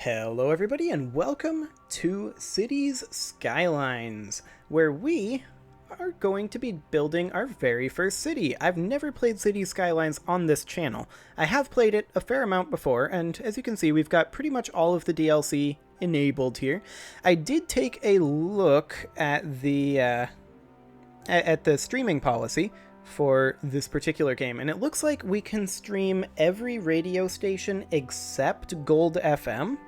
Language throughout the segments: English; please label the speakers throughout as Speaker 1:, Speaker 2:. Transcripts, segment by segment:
Speaker 1: Hello everybody and welcome to Cities Skylines, where we are going to be building our very first city. I've never played Cities Skylines on this channel. I have played it a fair amount before, and as you can see, we've got pretty much all of the DLC enabled here. I did take a look at the streaming policy for this particular game, and it looks like we can stream every radio station except Gold FM.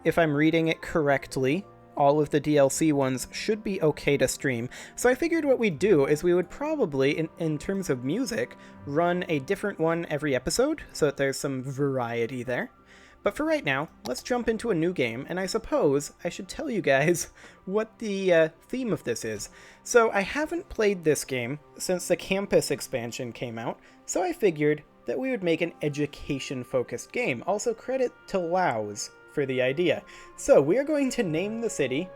Speaker 1: If I'm reading it correctly, all of the DLC ones should be okay to stream. So I figured what we'd do is we would probably, in terms of music, run a different one every episode, so that there's some variety there. But for right now, let's jump into a new game, and I suppose I should tell you guys what the theme of this is. So I haven't played this game since the campus expansion came out, so I figured that we would make an education-focused game. Also, credit to Laos for the idea. So we are going to name the city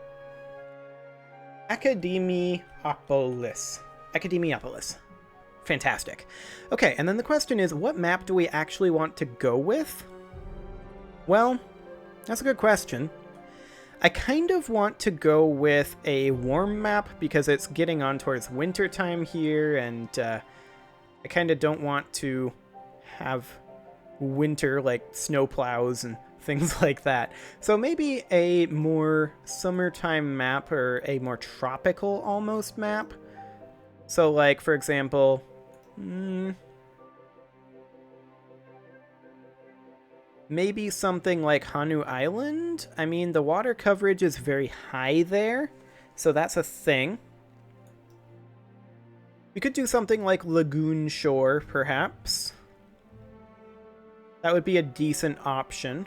Speaker 1: Academiopolis. Academiopolis. Fantastic. Okay, and then the question is, what map do we actually want to go with? Well, that's a good question. I kind of want to go with a warm map because it's getting on towards winter time here, and I kind of don't want to have winter like snowplows and things like that. So maybe a more summertime map, or a more tropical almost map. So like, for example, maybe something like Hanu Island? I mean, the water coverage is very high there, so that's a thing. We could do something like Lagoon Shore, perhaps. That would be a decent option.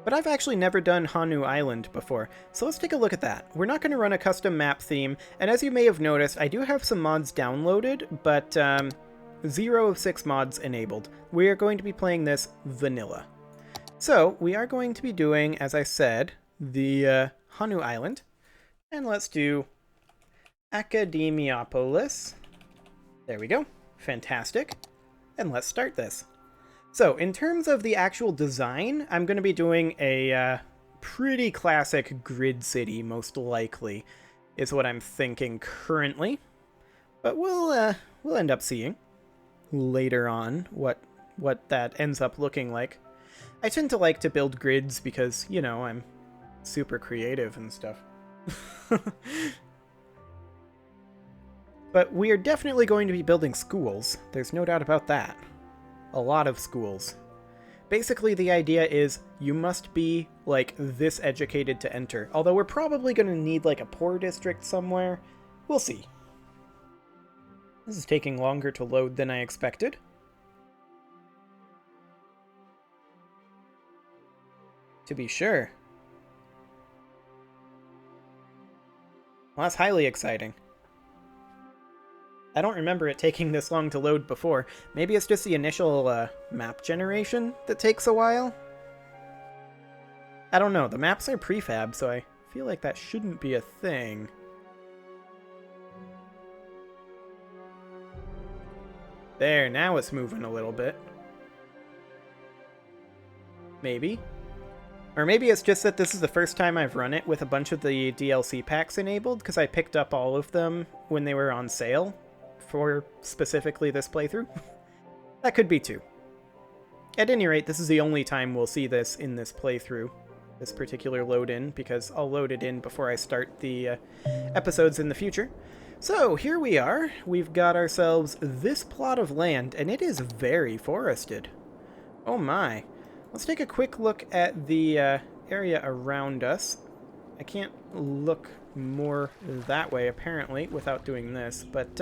Speaker 1: But I've actually never done Hanu Island before, so let's take a look at that. We're not going to run a custom map theme, and as you may have noticed, I do have some mods downloaded, but 0 of 6 mods enabled. We are going to be playing this vanilla. So we are going to be doing, as I said, the Hanu Island. And let's do Academiopolis. There we go. Fantastic. And let's start this. So in terms of the actual design, I'm going to be doing a pretty classic grid city, most likely, is what I'm thinking currently. But we'll end up seeing later on what that ends up looking like. I tend to like to build grids because, you know, I'm super creative and stuff. But we are definitely going to be building schools. There's no doubt about that. A lot of schools. Basically, the idea is you must be, like, this educated to enter. Although we're probably going to need, like, a poor district somewhere. We'll see. This is taking longer to load than I expected. To be sure. Well, that's highly exciting. I don't remember it taking this long to load before. Maybe it's just the initial map generation that takes a while? I don't know. The maps are prefab, so I feel like that shouldn't be a thing. There, now it's moving a little bit. Maybe. Or maybe it's just that this is the first time I've run it with a bunch of the DLC packs enabled, because I picked up all of them when they were on sale for specifically this playthrough. That could be too. At any rate, this is the only time we'll see this in this playthrough, this particular load-in, because I'll load it in before I start the episodes in the future. So, here we are. We've got ourselves this plot of land, and it is very forested. Oh my. Let's take a quick look at the area around us. I can't look more that way, apparently, without doing this, but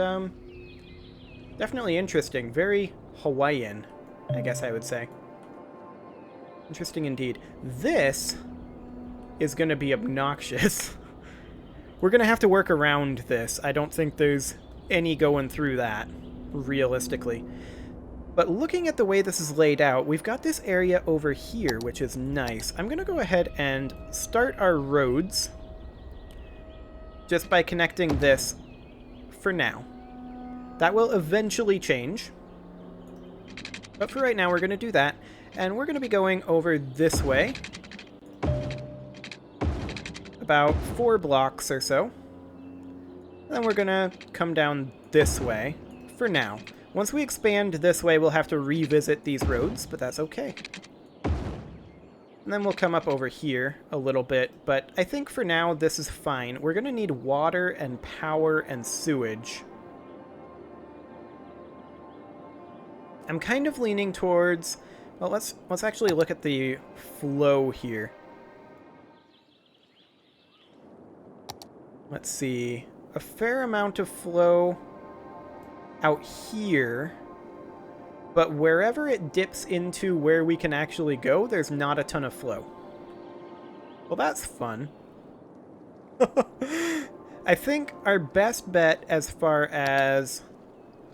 Speaker 1: definitely interesting. Very Hawaiian, I guess I would say. Interesting indeed. This is going to be obnoxious. We're going to have to work around this. I don't think there's any going through that, realistically. But looking at the way this is laid out, we've got this area over here, which is nice. I'm going to go ahead and start our roads just by connecting this for now. That will eventually change. But for right now, we're going to do that. And we're going to be going over this way. About 4 blocks or so. Then we're going to come down this way for now. Once we expand this way, we'll have to revisit these roads, but that's okay. And then we'll come up over here a little bit, but I think for now this is fine. We're going to need water and power and sewage. I'm kind of leaning towards... Well, let's actually look at the flow here. Let's see. A fair amount of flow out here. But wherever it dips into where we can actually go, there's not a ton of flow. Well, that's fun. I think our best bet as far as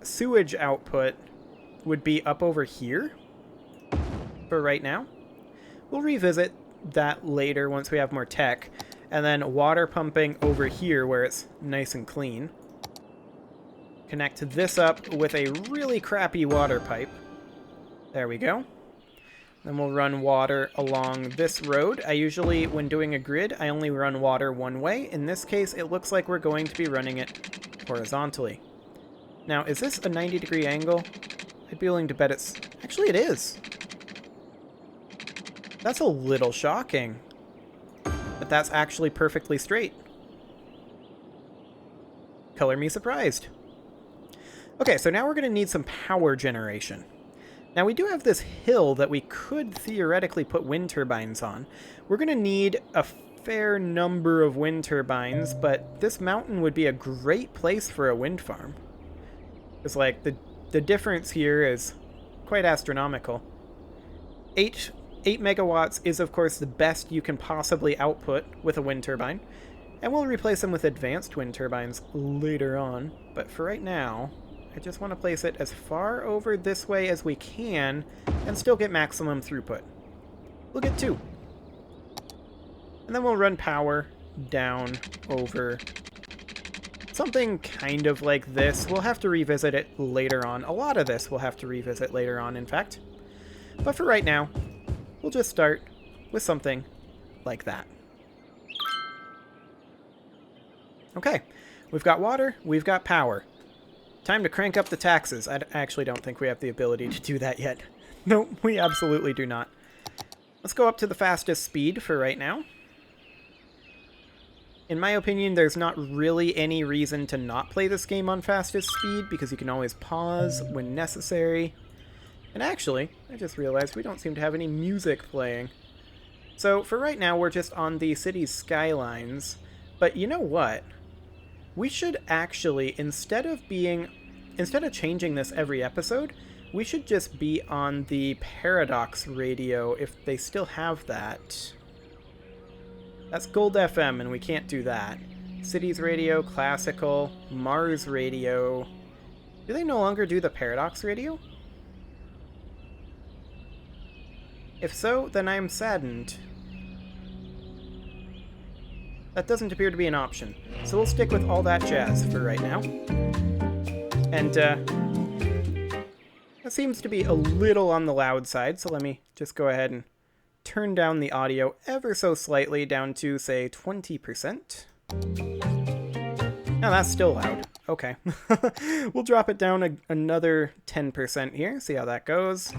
Speaker 1: sewage output would be up over here for right now. We'll revisit that later once we have more tech. And then water pumping over here where it's nice and clean. Connect this up with a really crappy water pipe. There we go. Then we'll run water along this road. I usually, when doing a grid, I only run water one way. In this case, it looks like we're going to be running it horizontally. Now, is this a 90-degree angle? I'd be willing to bet it's... Actually, it is. That's a little shocking. But that's actually perfectly straight. Color me surprised. Okay, so now we're going to need some power generation. Now, we do have this hill that we could theoretically put wind turbines on. We're going to need a fair number of wind turbines, but this mountain would be a great place for a wind farm. Because, like, the difference here is quite astronomical. 8 megawatts is, of course, the best you can possibly output with a wind turbine. And we'll replace them with advanced wind turbines later on. But for right now, I just want to place it as far over this way as we can and still get maximum throughput. We'll get 2. And then we'll run power down over something kind of like this. We'll have to revisit it later on. A lot of this we'll have to revisit later on, in fact. But for right now, we'll just start with something like that. Okay, we've got water, we've got power. Time to crank up the taxes. I actually don't think we have the ability to do that yet. No, we absolutely do not. Let's go up to the fastest speed for right now. In my opinion, there's not really any reason to not play this game on fastest speed, because you can always pause when necessary. And actually, I just realized we don't seem to have any music playing. So for right now, we're just on the city's skylines. But you know what? We should actually, instead of changing this every episode, we should just be on the Paradox radio if they still have that. That's Gold FM, and we can't do that. Cities radio, Classical, Mars radio. Do they no longer do the Paradox radio? If so, then I am saddened. That doesn't appear to be an option, so we'll stick with all that jazz for right now. And, that seems to be a little on the loud side, so let me just go ahead and turn down the audio ever so slightly down to, say, 20%. Now that's still loud. Okay. We'll drop it down another 10% here, see how that goes.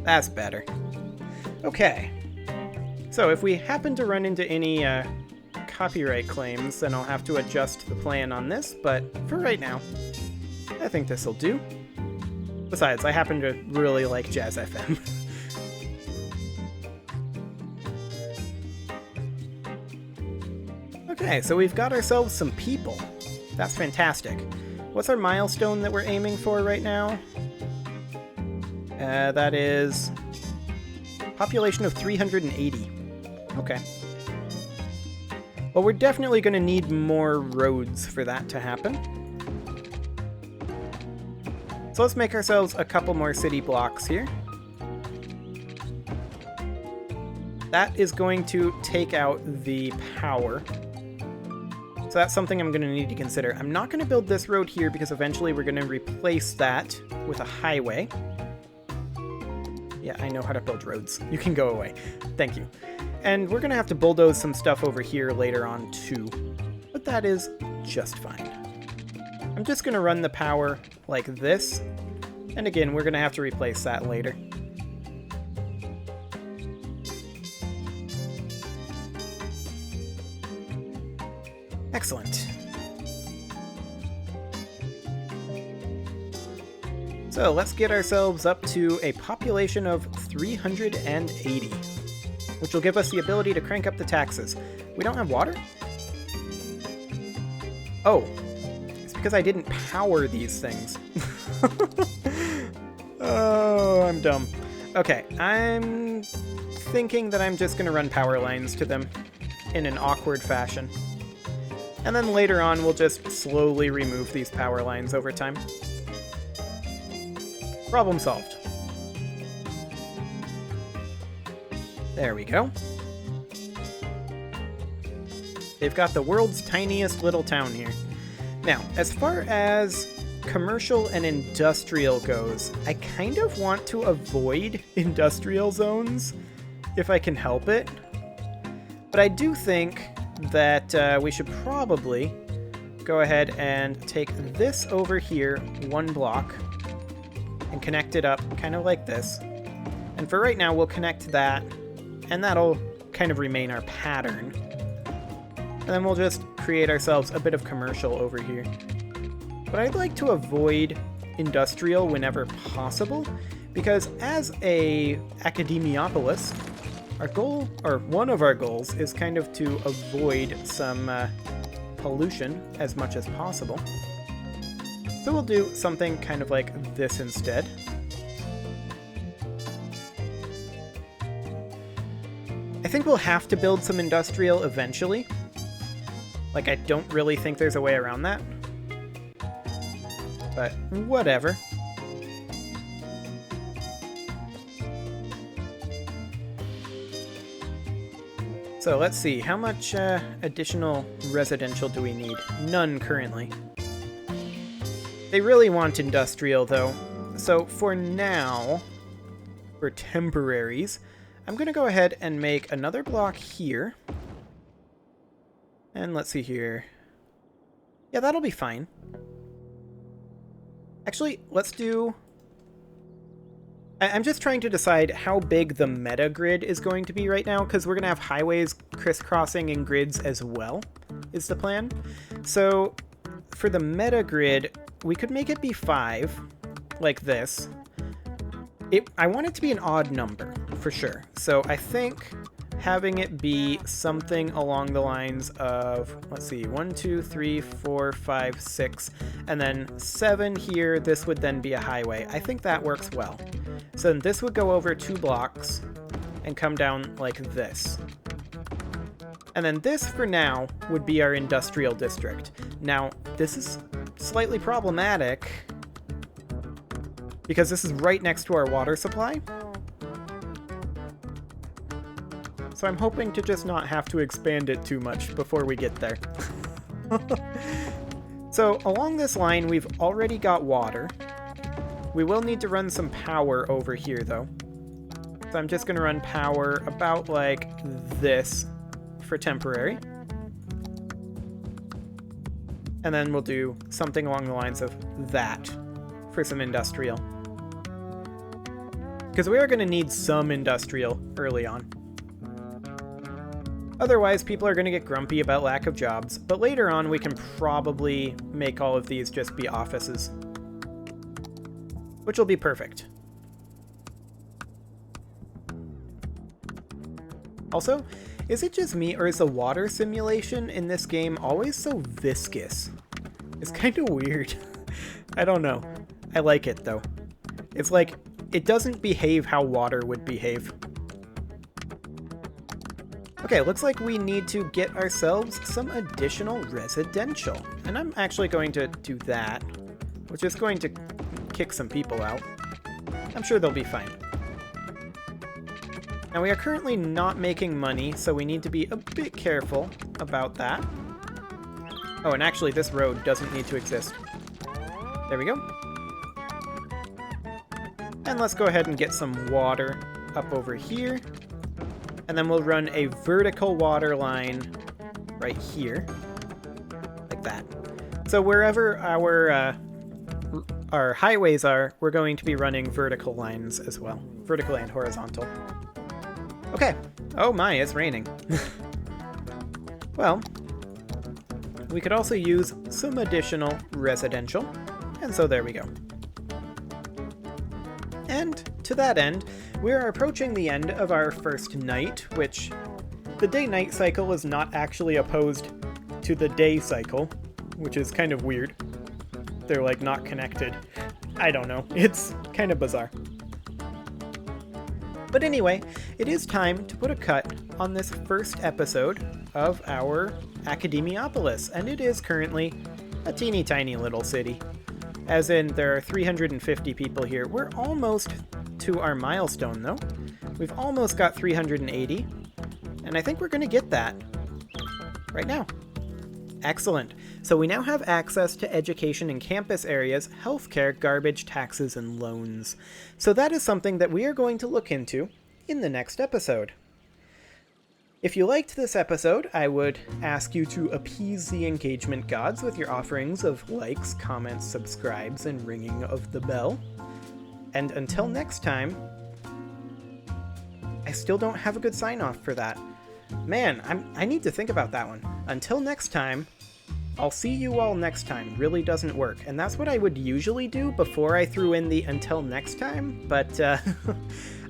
Speaker 1: That's better. Okay. So if we happen to run into any copyright claims, then I'll have to adjust the plan on this, but for right now, I think this will do. Besides, I happen to really like Jazz FM. Okay, so we've got ourselves some people. That's fantastic. What's our milestone that we're aiming for right now? That is population of 380. Okay. Well, we're definitely going to need more roads for that to happen. So let's make ourselves a couple more city blocks here. That is going to take out the power. So that's something I'm going to need to consider. I'm not going to build this road here because eventually we're going to replace that with a highway. Yeah, I know how to build roads. You can go away. Thank you. And we're going to have to bulldoze some stuff over here later on too. But that is just fine. I'm just going to run the power like this. And again, we're going to have to replace that later. Excellent. So let's get ourselves up to a population of 380, which will give us the ability to crank up the taxes. We don't have water? Oh, it's because I didn't power these things. Oh, I'm dumb. Okay, I'm thinking that I'm just going to run power lines to them in an awkward fashion. And then later on, we'll just slowly remove these power lines over time. Problem solved. There we go. They've got the world's tiniest little town here. Now, as far as commercial and industrial goes, I kind of want to avoid industrial zones if I can help it. But I do think that we should probably go ahead and take this over here 1 block and connect it up kind of like this. And for right now, we'll connect that, and that'll kind of remain our pattern. And then we'll just create ourselves a bit of commercial over here. But I'd like to avoid industrial whenever possible, because as a Academiopolis, our goal, or one of our goals, is kind of to avoid some pollution as much as possible. So we'll do something kind of like this instead. I think we'll have to build some industrial eventually. Like, I don't really think there's a way around that. But whatever. So let's see, how much additional residential do we need? None currently. They really want industrial, though. So for now, for temporaries, I'm going to go ahead and make another block here. And let's see here. Yeah, that'll be fine. Actually, let's do... I'm just trying to decide how big the meta grid is going to be right now, because we're going to have highways crisscrossing in grids as well, is the plan. So for the meta grid, we could make it be 5, like this. I want it to be an odd number, for sure. So I think having it be something along the lines of, let's see, 1, 2, 3, 4, 5, 6, and then 7 here. This would then be a highway. I think that works well. So then this would go over 2 blocks and come down like this. And then this, for now, would be our industrial district. Now, this is slightly problematic because this is right next to our water supply. So I'm hoping to just not have to expand it too much before we get there. So along this line, we've already got water. We will need to run some power over here, though. So I'm just going to run power about like this for temporary. And then we'll do something along the lines of that for some industrial. Because we are going to need some industrial early on. Otherwise, people are going to get grumpy about lack of jobs, but later on we can probably make all of these just be offices. Which will be perfect. Also, is it just me, or is the water simulation in this game always so viscous? It's kind of weird. I don't know. I like it, though. It's like, it doesn't behave how water would behave. Okay, looks like we need to get ourselves some additional residential. And I'm actually going to do that, which is going to kick some people out. I'm sure they'll be fine. Now, we are currently not making money, so we need to be a bit careful about that. Oh, and actually, this road doesn't need to exist. There we go. And let's go ahead and get some water up over here. And then we'll run a vertical water line right here, like that. So wherever our highways are, we're going to be running vertical lines as well. Vertical and horizontal. Okay. Oh my, it's raining. Well, we could also use some additional residential. And so there we go. And to that end, we are approaching the end of our first night, which the day-night cycle is not actually opposed to the day cycle, which is kind of weird. They're like not connected. I don't know. It's kind of bizarre. But anyway, it is time to put a cut on this first episode of our Academiopolis, and it is currently a teeny tiny little city. As in, there are 350 people here. We're almost to our milestone, though. We've almost got 380, and I think we're going to get that right now. Excellent. So we now have access to education in campus areas, healthcare, garbage, taxes, and loans. So that is something that we are going to look into in the next episode. If you liked this episode, I would ask you to appease the engagement gods with your offerings of likes, comments, subscribes, and ringing of the bell. And until next time, I still don't have a good sign-off for that. Man, I need to think about that one. Until next time, I'll see you all next time really doesn't work. And that's what I would usually do before I threw in the until next time, but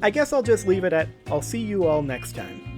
Speaker 1: I guess I'll just leave it at I'll see you all next time.